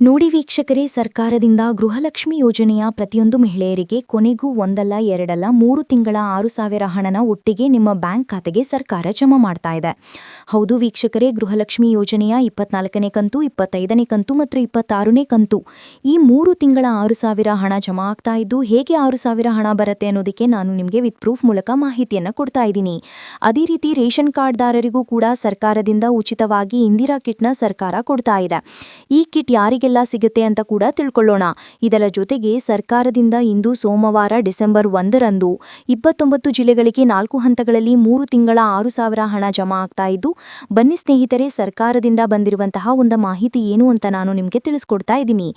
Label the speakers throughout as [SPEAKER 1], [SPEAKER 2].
[SPEAKER 1] ನೋಡಿ ವೀಕ್ಷಕರೇ, ಸರ್ಕಾರದಿಂದ ಗೃಹಲಕ್ಷ್ಮಿ ಯೋಜನೆಯ ಪ್ರತಿಯೊಂದು ಮಹಿಳೆಯರಿಗೆ ಕೊನೆಗೂ ಒಂದಲ್ಲ ಎರಡಲ್ಲ 3 ತಿಂಗಳ 6,000 ಹಣನ ಒಟ್ಟಿಗೆ ನಿಮ್ಮ ಬ್ಯಾಂಕ್ ಖಾತೆಗೆ ಸರ್ಕಾರ ಜಮಾ ಮಾಡ್ತಾ ಇದೆ. ಹೌದು ವೀಕ್ಷಕರೇ, ಗೃಹಲಕ್ಷ್ಮಿ ಯೋಜನೆಯ 24ನೇ ಕಂತು, 25ನೇ ಕಂತು ಮತ್ತು 26ನೇ ಕಂತು ಈ 3 ತಿಂಗಳ 6,000 ಹಣ ಜಮಾ ಆಗ್ತಾ ಇದ್ದು, ಹೇಗೆ 6,000 ಹಣ ಬರುತ್ತೆ ಅನ್ನೋದಕ್ಕೆ ನಾನು ನಿಮಗೆ ವಿತ್ ಪ್ರೂಫ್ ಮೂಲಕ ಮಾಹಿತಿಯನ್ನು ಕೊಡ್ತಾ ಇದ್ದೀನಿ. ಅದೇ ರೀತಿ ರೇಷನ್ ಕಾರ್ಡ್ದಾರರಿಗೂ ಕೂಡ ಸರ್ಕಾರದಿಂದ ಉಚಿತವಾಗಿ ಇಂದಿರಾ ಕಿಟ್ನ ಸರ್ಕಾರ ಕೊಡ್ತಾ ಇದೆ. ಈ ಕಿಟ್ ಯಾರಿಗೆ ಸಿಗುತ್ತೆ ಅಂತ ಕೂಡ ತಿಳ್ಕೊಳ್ಳೋಣ. ಇದರ ಜೊತೆಗೆ ಸರ್ಕಾರದಿಂದ ಇಂದು ಸೋಮವಾರ ಡಿಸೆಂಬರ್ 1ರಂದು 29 ಜಿಲ್ಲೆಗಳಿಗೆ 4 ಹಂತಗಳಲ್ಲಿ 3 ತಿಂಗಳ 6,000 ಹಣ ಜಮಾ ಆಗ್ತಾ ಇದ್ದು, ಬನ್ನಿ ಸ್ನೇಹಿತರೆ, ಸರ್ಕಾರದಿಂದ ಬಂದಿರುವಂತಹ ಒಂದು ಮಾಹಿತಿ ಏನು ಅಂತ ನಾನು ನಿಮಗೆ ತಿಳಿಸ್ಕೊಡ್ತಾ ಇದ್ದೀನಿ.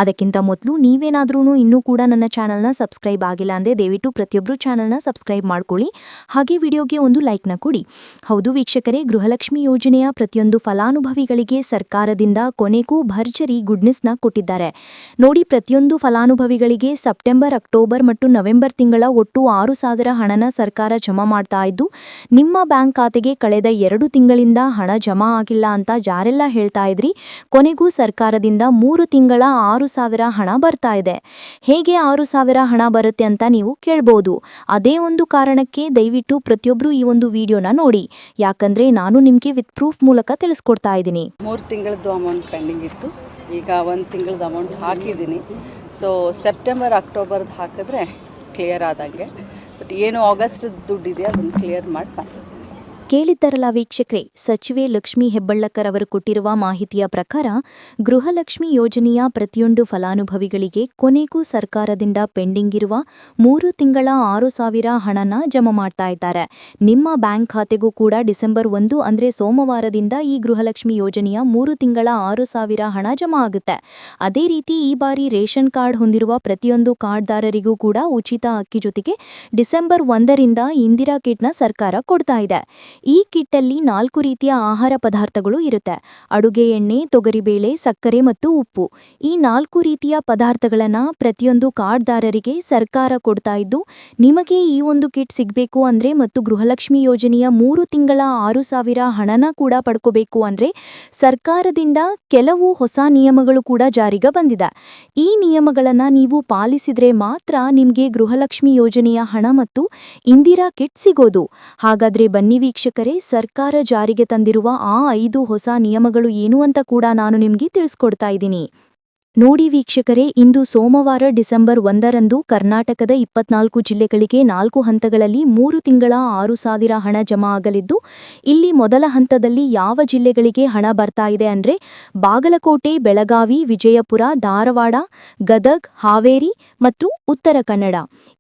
[SPEAKER 1] ಅದಕ್ಕಿಂತ ಮೊದಲು ನೀವೇನಾದ್ರೂ ಇನ್ನೂ ಕೂಡ ನನ್ನ ಚಾನಲ್ನ ಸಬ್ಸ್ಕ್ರೈಬ್ ಆಗಿಲ್ಲ ಅಂದ್ರೆ ದಯವಿಟ್ಟು ಪ್ರತಿಯೊಬ್ಬರು ಚಾನಲ್ನ ಸಬ್ಸ್ಕ್ರೈಬ್ ಮಾಡ್ಕೊಳ್ಳಿ. ಹಾಗೆ ವಿಡಿಯೋಗೆ ಒಂದು ಲೈಕ್ನ ಕೊಡಿ. ಹೌದು ವೀಕ್ಷಕರೇ, ಗೃಹಲಕ್ಷ್ಮಿ ಯೋಜನೆಯ ಪ್ರತಿಯೊಂದು ಫಲಾನುಭವಿಗಳಿಗೆ ಸರ್ಕಾರದಿಂದ ಕೊನೆಗೂ ಭರ್ಜರಿ ಗುಡ್ನೆಸ್ನ ಕೊಟ್ಟಿದ್ದಾರೆ. ನೋಡಿ, ಪ್ರತಿಯೊಂದು ಫಲಾನುಭವಿಗಳಿಗೆ ಸೆಪ್ಟೆಂಬರ್, ಅಕ್ಟೋಬರ್ ಮತ್ತು ನವೆಂಬರ್ ತಿಂಗಳ ಒಟ್ಟು 6,000 ಹಣನ ಸರ್ಕಾರ ಜಮಾ ಮಾಡ್ತಾ ಇದ್ದು, ನಿಮ್ಮ ಬ್ಯಾಂಕ್ ಖಾತೆಗೆ ಕಳೆದ 2 ತಿಂಗಳಿಂದ ಹಣ ಜಮಾ ಆಗಿಲ್ಲ ಅಂತ ಯಾರೆಲ್ಲ ಹೇಳ್ತಾ ಇದ್ರಿ, ಕೊನೆಗೂ ಸರ್ಕಾರದಿಂದ 3 ತಿಂಗಳ 6,000 ಹಣ ಬರ್ತಾ ಇದೆ. ಹೇಗೆ 6,000 ಹಣ ಬರುತ್ತೆ ಅಂತ ನೀವು ಕೇಳ್ಬೋದು. ಅದೇ ಒಂದು ಕಾರಣಕ್ಕೆ ದಯವಿಟ್ಟು ಪ್ರತಿಯೊಬ್ಬರು ಈ ಒಂದು ವಿಡಿಯೋನ ನೋಡಿ, ಯಾಕಂದ್ರೆ ನಾನು ನಿಮಗೆ ವಿತ್ ಪ್ರೂಫ್ ಮೂಲಕ ತಿಳಿಸ್ಕೊಡ್ತಾ ಇದ್ದೀನಿ.
[SPEAKER 2] 3 ತಿಂಗಳದ್ದು ಅಮೌಂಟ್ ಪೆಂಡಿಂಗ್ ಇತ್ತು. ಈಗ 1 ತಿಂಗಳದ್ದು ಅಮೌಂಟ್ ಹಾಕಿದ್ದೀನಿ. ಸೊ ಸೆಪ್ಟೆಂಬರ್, ಅಕ್ಟೋಬರ್ದು ಹಾಕಿದ್ರೆ ಕ್ಲಿಯರ್ ಆದಂಗೆ. ಬಟ್ ಏನು ಆಗಸ್ಟ್ ದುಡ್ಡಿದೆಯಾ ಅದನ್ನು ಕ್ಲಿಯರ್ ಮಾಡಿ
[SPEAKER 1] ಕೇಳಿದ್ದರಲ್ಲ ವೀಕ್ಷಕರೇ, ಸಚಿವೆ ಲಕ್ಷ್ಮೀ ಹೆಬ್ಬಳ್ಳಕರ್ ಅವರು ಕೊಟ್ಟಿರುವ ಮಾಹಿತಿಯ ಪ್ರಕಾರ ಗೃಹಲಕ್ಷ್ಮಿ ಯೋಜನೆಯ ಪ್ರತಿಯೊಂದು ಫಲಾನುಭವಿಗಳಿಗೆ ಕೊನೆಗೂ ಸರ್ಕಾರದಿಂದ ಪೆಂಡಿಂಗ್ ಇರುವ 3 ತಿಂಗಳ 6,000 ಹಣನ ಜಮಾ ಮಾಡ್ತಾ ಇದ್ದಾರೆ. ನಿಮ್ಮ ಬ್ಯಾಂಕ್ ಖಾತೆಗೂ ಕೂಡ ಡಿಸೆಂಬರ್ 1 ಅಂದ್ರೆ ಸೋಮವಾರದಿಂದ ಈ ಗೃಹಲಕ್ಷ್ಮಿ ಯೋಜನೆಯ 3 ತಿಂಗಳ 6,000 ಹಣ ಜಮಾ ಆಗುತ್ತೆ. ಅದೇ ರೀತಿ ಈ ಬಾರಿ ರೇಷನ್ ಕಾರ್ಡ್ ಹೊಂದಿರುವ ಪ್ರತಿಯೊಂದು ಕಾರ್ಡ್ದಾರರಿಗೂ ಕೂಡ ಉಚಿತ ಅಕ್ಕಿ ಜೊತೆಗೆ ಡಿಸೆಂಬರ್ 1ರಿಂದ ಇಂದಿರಾ ಕಿಟ್ನ ಸರ್ಕಾರ ಕೊಡ್ತಾ ಇದೆ. ಈ ಕಿಟ್ಟಲ್ಲಿ 4 ರೀತಿಯ ಆಹಾರ ಪದಾರ್ಥಗಳು ಇರುತ್ತೆ. ಅಡುಗೆ ಎಣ್ಣೆ, ತೊಗರಿಬೇಳೆ, ಸಕ್ಕರೆ ಮತ್ತು ಉಪ್ಪು. ಈ 4 ರೀತಿಯ ಪದಾರ್ಥಗಳನ್ನ ಪ್ರತಿಯೊಂದು ಕಾರ್ಡ್ದಾರರಿಗೆ ಸರ್ಕಾರ ಕೊಡ್ತಾ ಇದ್ದು, ನಿಮಗೆ ಈ ಒಂದು ಕಿಟ್ ಸಿಗಬೇಕು ಅಂದ್ರೆ ಮತ್ತು ಗೃಹಲಕ್ಷ್ಮಿ ಯೋಜನೆಯ 3 ತಿಂಗಳ 6,000 ಹಣನ ಕೂಡ ಪಡ್ಕೋಬೇಕು ಅಂದ್ರೆ ಸರ್ಕಾರದಿಂದ ಕೆಲವು ಹೊಸ ನಿಯಮಗಳು ಕೂಡ ಜಾರಿಗೆ ಬಂದಿದೆ. ಈ ನಿಯಮಗಳನ್ನ ನೀವು ಪಾಲಿಸಿದ್ರೆ ಮಾತ್ರ ನಿಮಗೆ ಗೃಹಲಕ್ಷ್ಮಿ ಯೋಜನೆಯ ಹಣ ಮತ್ತು ಇಂದಿರಾ ಕಿಟ್ ಸಿಗೋದು. ಹಾಗಾದ್ರೆ ಬನ್ನಿ ವೀಕ್ಷಕರೇ, ಸರ್ಕಾರ ಜಾರಿಗೆ ತಂದಿರುವ ಆ 5 ಹೊಸ ನಿಯಮಗಳು ಏನು ಅಂತ ಕೂಡ ನಾನು ನಿಮಗೆ ತಿಳಿಸ್ಕೊಡ್ತಾ ಇದ್ದೀನಿ. ನೋಡಿ ವೀಕ್ಷಕರೇ, ಇಂದು ಸೋಮವಾರ ಡಿಸೆಂಬರ್ 1ರಂದು ಕರ್ನಾಟಕದ 24 ಜಿಲ್ಲೆಗಳಿಗೆ 4 ಹಂತಗಳಲ್ಲಿ 3 ತಿಂಗಳ 6,000 ಹಣ ಜಮಾ ಆಗಲಿದ್ದು, ಇಲ್ಲಿ ಮೊದಲ ಹಂತದಲ್ಲಿ ಯಾವ ಜಿಲ್ಲೆಗಳಿಗೆ ಹಣ ಬರ್ತಾ ಇದೆ ಅಂದ್ರೆ ಬಾಗಲಕೋಟೆ, ಬೆಳಗಾವಿ, ವಿಜಯಪುರ, ಧಾರವಾಡ, ಗದಗ್, ಹಾವೇರಿ ಮತ್ತು ಉತ್ತರ ಕನ್ನಡ.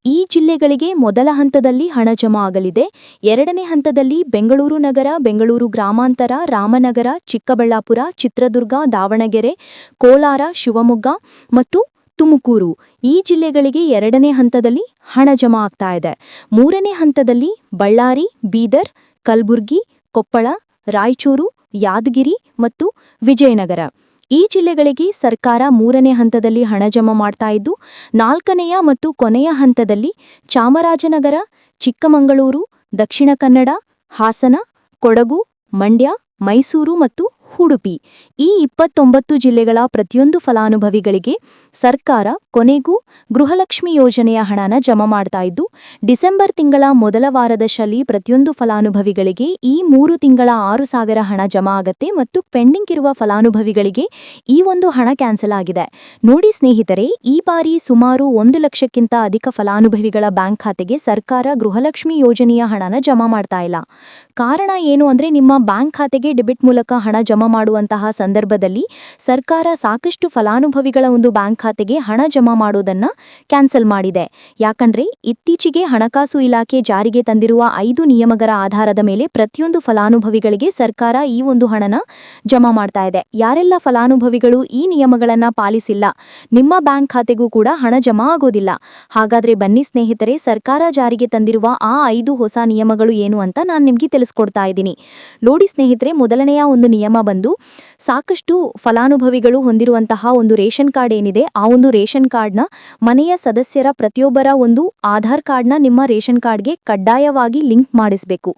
[SPEAKER 1] ಈ ಜಿಲ್ಲೆಗಳಿಗೆ ಮೊದಲ ಹಂತದಲ್ಲಿ ಹಣ ಜಮಾ ಆಗಲಿದೆ. ಎರಡನೇ ಹಂತದಲ್ಲಿ ಬೆಂಗಳೂರು ನಗರ, ಬೆಂಗಳೂರು ಗ್ರಾಮಾಂತರ, ರಾಮನಗರ, ಚಿಕ್ಕಬಳ್ಳಾಪುರ, ಚಿತ್ರದುರ್ಗ, ದಾವಣಗೆರೆ, ಕೋಲಾರ, ಶಿವಮೊಗ್ಗ ಮತ್ತು ತುಮಕೂರು ಈ ಜಿಲ್ಲೆಗಳಿಗೆ ಎರಡನೇ ಹಂತದಲ್ಲಿ ಹಣ ಜಮಾ ಆಗ್ತಾ ಇದೆ. ಮೂರನೇ ಹಂತದಲ್ಲಿ ಬಳ್ಳಾರಿ, ಬೀದರ್, ಕಲಬುರ್ಗಿ, ಕೊಪ್ಪಳ, ರಾಯಚೂರು, ಯಾದಗಿರಿ ಮತ್ತು ವಿಜಯನಗರ ಈ ಜಿಲ್ಲೆಗಳಿಗೆ ಸರ್ಕಾರ 3ನೇ ಹಂತದಲ್ಲಿ ಹಣ ಜಮಾ ಮಾಡ್ತಾ ಇದ್ದು, 4ನೆಯ ಮತ್ತು ಕೊನೆಯ ಹಂತದಲ್ಲಿ ಚಾಮರಾಜನಗರ, ಚಿಕ್ಕಮಗಳೂರು, ದಕ್ಷಿಣ ಕನ್ನಡ, ಹಾಸನ, ಕೊಡಗು, ಮಂಡ್ಯ, ಮೈಸೂರು ಮತ್ತು ಉಡುಪಿ ಈ 29 ಜಿಲ್ಲೆಗಳ ಪ್ರತಿಯೊಂದು ಫಲಾನುಭವಿಗಳಿಗೆ ಸರ್ಕಾರ ಕೊನೆಗೂ ಗೃಹಲಕ್ಷ್ಮಿ ಯೋಜನೆಯ ಹಣನ ಜಮಾ ಮಾಡ್ತಾ ಇದ್ದು, ಡಿಸೆಂಬರ್ ತಿಂಗಳ ಮೊದಲ ವಾರದಶಲ್ಲಿ ಪ್ರತಿಯೊಂದು ಫಲಾನುಭವಿಗಳಿಗೆ ಈ 3 ತಿಂಗಳ 6,000 ಹಣ ಜಮಾ ಆಗತ್ತೆ ಮತ್ತು ಪೆಂಡಿಂಗ್ ಇರುವ ಫಲಾನುಭವಿಗಳಿಗೆ ಈ ಒಂದು ಹಣ ಕ್ಯಾನ್ಸಲ್ ಆಗಿದೆ. ನೋಡಿ ಸ್ನೇಹಿತರೆ, ಈ ಬಾರಿ ಸುಮಾರು 1 ಲಕ್ಷಕ್ಕಿಂತ ಅಧಿಕ ಫಲಾನುಭವಿಗಳ ಬ್ಯಾಂಕ್ ಖಾತೆಗೆ ಸರ್ಕಾರ ಗೃಹಲಕ್ಷ್ಮಿ ಯೋಜನೆಯ ಹಣನ ಜಮಾ ಮಾಡ್ತಾ ಇಲ್ಲ. ಕಾರಣ ಏನು ಅಂದ್ರೆ ನಿಮ್ಮ ಬ್ಯಾಂಕ್ ಖಾತೆಗೆ ಡೆಬಿಟ್ ಮೂಲಕ ಹಣ ಜಮಾ ಮಾಡುವಂತಹ ಸಂದರ್ಭದಲ್ಲಿ ಸರ್ಕಾರ ಸಾಕಷ್ಟು ಫಲಾನುಭವಿಗಳ ಒಂದು ಬ್ಯಾಂಕ್ ಖಾತೆಗೆ ಹಣ ಜಮಾ ಮಾಡೋದನ್ನ ಕ್ಯಾನ್ಸಲ್ ಮಾಡಿದೆ. ಯಾಕಂದ್ರೆ ಇತ್ತೀಚೆಗೆ ಹಣಕಾಸು ಇಲಾಖೆ ಜಾರಿಗೆ ತಂದಿರುವ 5 ನಿಯಮಗಳ ಆಧಾರದ ಮೇಲೆ ಪ್ರತಿಯೊಂದು ಫಲಾನುಭವಿಗಳಿಗೆ ಸರ್ಕಾರ ಈ ಒಂದು ಹಣನ ಜಮಾ ಮಾಡ್ತಾ ಇದೆ. ಯಾರೆಲ್ಲ ಫಲಾನುಭವಿಗಳು ಈ ನಿಯಮಗಳನ್ನ ಪಾಲಿಸಿಲ್ಲ, ನಿಮ್ಮ ಬ್ಯಾಂಕ್ ಖಾತೆಗೂ ಕೂಡ ಹಣ ಜಮಾ ಆಗೋದಿಲ್ಲ. ಹಾಗಾದ್ರೆ ಬನ್ನಿ ಸ್ನೇಹಿತರೆ, ಸರ್ಕಾರ ಜಾರಿಗೆ ತಂದಿರುವ ಆ 5 ಹೊಸ ನಿಯಮಗಳು ಏನು ಅಂತ ನಾನು ನಿಮಗೆ ತಿಳಿಸ್ಕೊಡ್ತಾ ಇದ್ದೀನಿ. ನೋಡಿ ಸ್ನೇಹಿತರೆ, ಮೊದಲನೆಯ ಒಂದು ನಿಯಮ ಬಂದು ಸಾಕಷ್ಟು ಫಲಾನುಭವಿಗಳು ಹೊಂದಿರುವಂತಹ ಒಂದು ರೇಷನ್ ಕಾರ್ಡ್ ಏನಿದೆ ಆ ಒಂದು ರೇಷನ್ ಕಾರ್ಡ್ನ ಮನೆಯ ಸದಸ್ಯರ ಪ್ರತಿಯೊಬ್ಬರ ಒಂದು ಆಧಾರ್ ಕಾರ್ಡ್ನ ನಿಮ್ಮ ರೇಷನ್ ಕಾರ್ಡ್ಗೆ ಕಡ್ಡಾಯವಾಗಿ ಲಿಂಕ್ ಮಾಡಿಸಬೇಕು.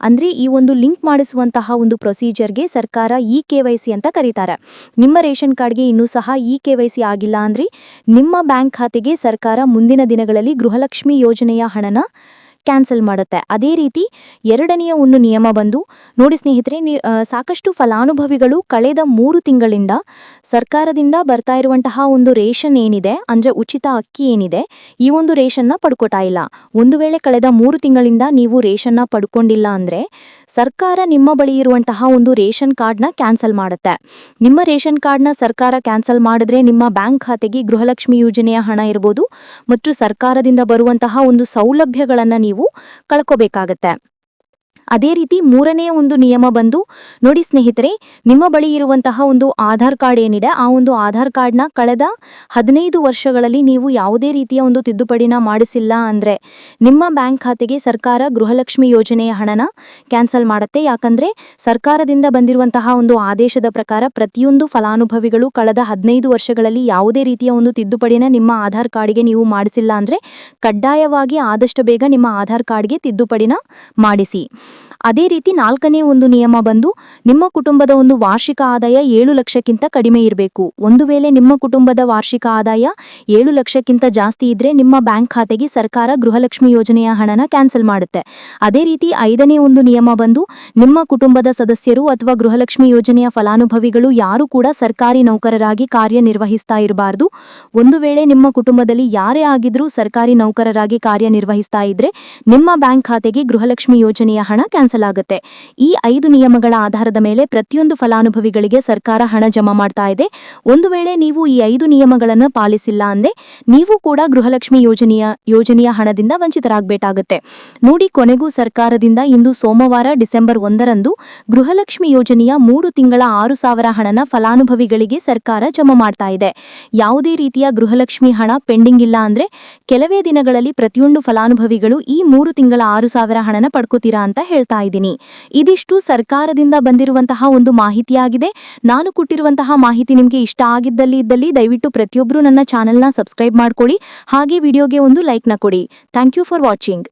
[SPEAKER 1] ಅಂದ್ರೆ ಈ ಒಂದು ಲಿಂಕ್ ಮಾಡಿಸುವಂತಹ ಒಂದು ಪ್ರೊಸೀಜರ್ಗೆ ಸರ್ಕಾರ KYC ಅಂತ ಕರೀತಾರೆ. ನಿಮ್ಮ ರೇಷನ್ ಕಾರ್ಡ್ಗೆ ಇನ್ನೂ ಸಹ KYC ಆಗಿಲ್ಲ ಅಂದ್ರೆ ನಿಮ್ಮ ಬ್ಯಾಂಕ್ ಖಾತೆಗೆ ಸರ್ಕಾರ ಮುಂದಿನ ದಿನಗಳಲ್ಲಿ ಗೃಹಲಕ್ಷ್ಮಿ ಯೋಜನೆಯ ಹಣನ ಕ್ಯಾನ್ಸಲ್ ಮಾಡುತ್ತೆ. ಅದೇ ರೀತಿ ಎರಡನೆಯ ಒಂದು ನಿಯಮ ಬಂದು ನೋಡಿ ಸ್ನೇಹಿತರೆ, ಸಾಕಷ್ಟು ಫಲಾನುಭವಿಗಳು ಕಳೆದ 3 ತಿಂಗಳಿಂದ ಸರ್ಕಾರದಿಂದ ಬರ್ತಾ ಇರುವಂತಹ ಒಂದು ರೇಷನ್ ಏನಿದೆ ಅಂದ್ರೆ ಉಚಿತ ಅಕ್ಕಿ ಏನಿದೆ ಈ ಒಂದು ರೇಷನ್ನ ಪಡ್ಕೋತಾ ಇಲ್ಲ. ಒಂದು ವೇಳೆ ಕಳೆದ 3 ತಿಂಗಳಿಂದ ನೀವು ರೇಷನ್ನ ಪಡ್ಕೊಂಡಿಲ್ಲ ಅಂದ್ರೆ ಸರ್ಕಾರ ನಿಮ್ಮ ಬಳಿ ಇರುವಂತಹ ಒಂದು ರೇಷನ್ ಕಾರ್ಡ್ನ ಕ್ಯಾನ್ಸಲ್ ಮಾಡುತ್ತೆ. ನಿಮ್ಮ ರೇಷನ್ ಕಾರ್ಡ್ನ ಸರ್ಕಾರ ಕ್ಯಾನ್ಸಲ್ ಮಾಡಿದ್ರೆ ನಿಮ್ಮ ಬ್ಯಾಂಕ್ ಖಾತೆಗೆ ಗೃಹಲಕ್ಷ್ಮಿ ಯೋಜನೆಯ ಹಣ ಇರಬಹುದು ಮತ್ತು ಸರ್ಕಾರದಿಂದ ಬರುವಂತಹ ಒಂದು ಸೌಲಭ್ಯಗಳನ್ನು ನೀವು ಕಳ್ಕೋಬೇಕಾಗತ್ತೆ. ಅದೇ ರೀತಿ ಮೂರನೇ ಒಂದು ನಿಯಮ ಬಂದು ನೋಡಿ ಸ್ನೇಹಿತರೆ, ನಿಮ್ಮ ಬಳಿ ಇರುವಂತಹ ಒಂದು ಆಧಾರ್ ಕಾರ್ಡ್ ಏನಿದೆ ಆ ಒಂದು ಆಧಾರ್ ಕಾರ್ಡ್ನ ಕಳೆದ 15 ವರ್ಷಗಳಲ್ಲಿ ನೀವು ಯಾವುದೇ ರೀತಿಯ ಒಂದು ತಿದ್ದುಪಡಿನ ಮಾಡಿಸಿಲ್ಲ ಅಂದ್ರೆ ನಿಮ್ಮ ಬ್ಯಾಂಕ್ ಖಾತೆಗೆ ಸರ್ಕಾರ ಗೃಹಲಕ್ಷ್ಮಿ ಯೋಜನೆಯ ಹಣನ ಕ್ಯಾನ್ಸಲ್ ಮಾಡುತ್ತೆ. ಯಾಕಂದ್ರೆ ಸರ್ಕಾರದಿಂದ ಬಂದಿರುವಂತಹ ಒಂದು ಆದೇಶದ ಪ್ರಕಾರ ಪ್ರತಿಯೊಂದು ಫಲಾನುಭವಿಗಳು ಕಳೆದ 15 ವರ್ಷಗಳಲ್ಲಿ ಯಾವುದೇ ರೀತಿಯ ಒಂದು ತಿದ್ದುಪಡಿನ ನಿಮ್ಮ ಆಧಾರ್ ಕಾರ್ಡ್ಗೆ ನೀವು ಮಾಡಿಸಿಲ್ಲ ಅಂದ್ರೆ ಕಡ್ಡಾಯವಾಗಿ ಆದಷ್ಟು ಬೇಗ ನಿಮ್ಮ ಆಧಾರ್ ಕಾರ್ಡ್ಗೆ ತಿದ್ದುಪಡಿನ ಮಾಡಿಸಿ. ಅದೇ ರೀತಿ ನಾಲ್ಕನೇ ಒಂದು ನಿಯಮ ಬಂದು ನಿಮ್ಮ ಕುಟುಂಬದ ಒಂದು ವಾರ್ಷಿಕ ಆದಾಯ 7 ಲಕ್ಷಕ್ಕಿಂತ ಕಡಿಮೆ ಇರಬೇಕು. ಒಂದು ವೇಳೆ ನಿಮ್ಮ ಕುಟುಂಬದ ವಾರ್ಷಿಕ ಆದಾಯ 7 ಲಕ್ಷಕ್ಕಿಂತ ಜಾಸ್ತಿ ಇದ್ರೆ ನಿಮ್ಮ ಬ್ಯಾಂಕ್ ಖಾತೆಗೆ ಸರ್ಕಾರ ಗೃಹಲಕ್ಷ್ಮಿ ಯೋಜನೆಯ ಹಣನ ಕ್ಯಾನ್ಸಲ್ ಮಾಡುತ್ತೆ. ಅದೇ ರೀತಿ ಐದನೇ ಒಂದು ನಿಯಮ ಬಂದು ನಿಮ್ಮ ಕುಟುಂಬದ ಸದಸ್ಯರು ಅಥವಾ ಗೃಹಲಕ್ಷ್ಮಿ ಯೋಜನೆಯ ಫಲಾನುಭವಿಗಳು ಯಾರು ಕೂಡ ಸರ್ಕಾರಿ ನೌಕರರಾಗಿ ಕಾರ್ಯನಿರ್ವಹಿಸ್ತಾ ಇರಬಾರ್ದು. ಒಂದು ವೇಳೆ ನಿಮ್ಮ ಕುಟುಂಬದಲ್ಲಿ ಯಾರೇ ಆಗಿದ್ರೂ ಸರ್ಕಾರಿ ನೌಕರರಾಗಿ ಕಾರ್ಯನಿರ್ವಹಿಸ್ತಾ ಇದ್ರೆ ನಿಮ್ಮ ಬ್ಯಾಂಕ್ ಖಾತೆಗೆ ಗೃಹಲಕ್ಷ್ಮಿ ಯೋಜನೆಯ ಹಣ ಕ್ಯಾನ್ಸಲ್ ಆಗುತ್ತೆ. ಈ 5 ನಿಯಮಗಳ ಆಧಾರದ ಮೇಲೆ ಪ್ರತಿಯೊಂದು ಫಲಾನುಭವಿಗಳಿಗೆ ಸರ್ಕಾರ ಹಣ ಜಮಾ ಮಾಡ್ತಾ ಇದೆ. ಒಂದು ವೇಳೆ ನೀವು ಈ 5 ನಿಯಮಗಳನ್ನು ಪಾಲಿಸಿಲ್ಲ ಅಂದ್ರೆ ನೀವು ಕೂಡ ಗೃಹಲಕ್ಷ್ಮಿ ಯೋಜನೆಯ ಹಣದಿಂದ ವಂಚಿತರಾಗಬೇಕಾಗುತ್ತೆ. ನೋಡಿ, ಕೊನೆಗೂ ಸರ್ಕಾರದಿಂದ ಇಂದು ಸೋಮವಾರ ಡಿಸೆಂಬರ್ 1ರಂದು ಗೃಹಲಕ್ಷ್ಮಿ ಯೋಜನೆಯ 3 ತಿಂಗಳ 6,000 ಹಣನ ಫಲಾನುಭವಿಗಳಿಗೆ ಸರ್ಕಾರ ಜಮಾ ಮಾಡ್ತಾ ಇದೆ. ಯಾವುದೇ ರೀತಿಯ ಗೃಹಲಕ್ಷ್ಮಿ ಹಣ ಪೆಂಡಿಂಗ್ ಇಲ್ಲ ಅಂದ್ರೆ ಕೆಲವೇ ದಿನಗಳಲ್ಲಿ ಪ್ರತಿಯೊಂದು ಫಲಾನುಭವಿಗಳು ಈ 3 ತಿಂಗಳ 6,000 ಹಣನ ಪಡ್ಕೋತೀರಾ ಅಂತ ಹೇಳ್ತಾ ಇದ್ದೀನಿ. ಇದಿಷ್ಟು ಸರ್ಕಾರದಿಂದ ಬಂದಿರುವಂತಹ ಒಂದು ಮಾಹಿತಿಯಾಗಿದೆ. ನಾನು ಕೊಟ್ಟಿರುವಂತಹ ಮಾಹಿತಿ ನಿಮಗೆ ಇಷ್ಟ ಆಗಿದ್ದಲ್ಲಿ ದಯವಿಟ್ಟು ಪ್ರತಿಯೊಬ್ಬರು ನನ್ನ ಚಾನೆಲ್ನ ಸಬ್ಸ್ಕ್ರೈಬ್ ಮಾಡ್ಕೊಳ್ಳಿ. ಹಾಗೆ ವಿಡಿಯೋಗೆ ಒಂದು ಲೈಕ್ನ ಕೊಡಿ. Thank you for watching.